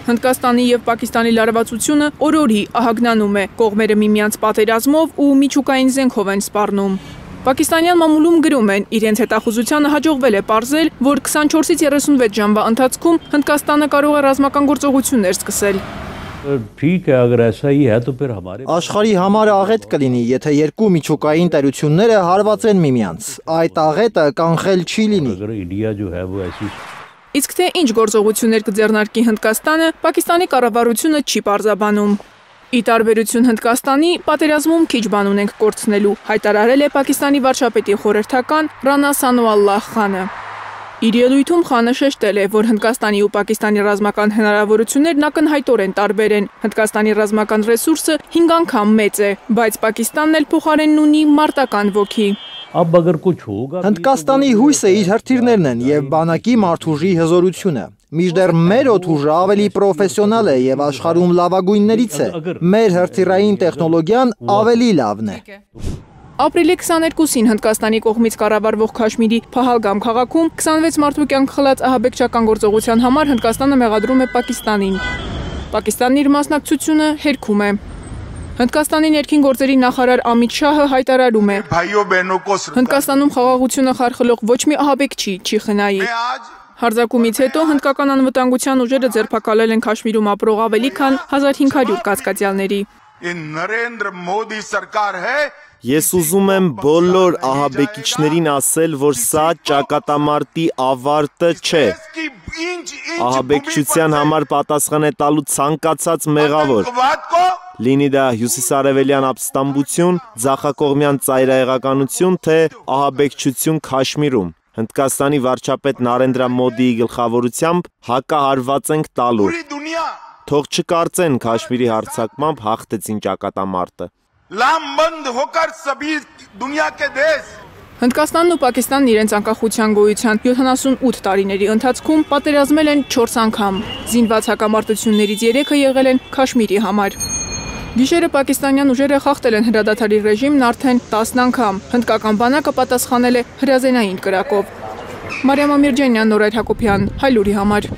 Հնդկաստանի և Պակիստանի լարվածությունը օր-օրի ահագնանում է, կողմերը միմյանց պատերազմով ու միջուկային զենքով են սպառնում։ Պակիստանյան մամուլում գրում են, իրենց հետախուզությանը հաջողվել է պարզել, որ 24-ից 36 ժամվա ընթացքում Հնդկաստանը կարող է ռազմական գործողություններ սկսել։ Աշխարհի համար աղետ կլինի, եթե երկու միջուկային տերությունները հարվածեն միմյանց։ Այդ աղետը կանխել չի լինի։ Իսկ թե ինչ գործողություններ կձեռնարկի Հնդկաստանը, Պակիստանի կառավարությունը չի պարզաբանում։ Ի տարբերություն Հնդկաստանի, պատերազմում քիչ բան ունենք կորցնելու, հայտարարել է Պակիստանի վարչապետի խորհրդական Ռանա Սանուալլահ Խանը։ Իր ելույթում Խանը շեշտել է, որ Հնդկաստանի ու Պակիստանի ռազմական հնարավորություններն ակնհայտորեն տարբեր են։ Հնդկաստանի ռազմական ռեսուրսը 5 անգամ մեծ է, բայց Պակիստանն էլ փոխարենն ունի մարտական ոգի։ Հնդկաստանի հույսը իր հրթիռներն են և բանակի մարդուժի հզորությունը։ Մինչդեռ մեր օդուժը ավելի պրոֆեսիոնալ է և աշխարհում լավագույններից է։ Մեր հրթիռային տեխնոլոգիան ավելի լավն է։ Ապրիլի 22-ին Հնդկաստանի կողմից կառավարվող Քաշմիրի Փահալգամ քաղաքում 26 մարդու կյանք խլած ահաբեկչական գործողության համար Հնդկաստանը մեղադրում է Պակիստանին։ Պակիստանն իր մասնակցությունը հերքում է։ Հնդկաստանի ներքին գործերի նախարար Ամիտ Շահը հայտարարում է. Հնդկաստանում խաղաղությունը խարխլող ոչ մի ահաբեկչի չի խնայի։ Հարձակումից հետո հնդկական անվտանգության ուժերը ձերբակալել են Քաշմիրում ապրող ավելի քան 1500 կասկածյալների։ Ես ուզում եմ բոլոր ահաբեկիչներին ասել, որ սա ճակատամարտի ավարտը չէ։ Ահաբեկչության համար պատասխան է տալու ցանկացած մեղավոր։ Լինի դա հյուսիսարևելյան ապստամբություն, ձախակողմյան ծայրահեղականություն, թե ահաբեկչություն Քաշմիրում։ Հնդկաստանի վարչապետ Նարենդրա Մոդիի գլխավորությամբ հակահարված ենք տալու։ Թող չկարծեն Քաշմիրի հարձակմամբ հաղթեցին ճակատամարտը։ Հնդկաստանն ու Պակիստանն իրենց անկախության գոյության 78 տարիների ընթացքում պատերազմել են 4 անգամ։ Զինված հակամարտություններից 3-ը եղել են Քաշմիրի համար։ Գիշերը պակիստանյան ուժերը խախտել են հրադադարի ռեժիմն արդեն 10 անգամ։ Հնդկական բանակը պատասխանել է հրազենային կրակով։ Մարիամ Ամիրջանյան, Նորայր Հակոբյան, Հայլուրի համար։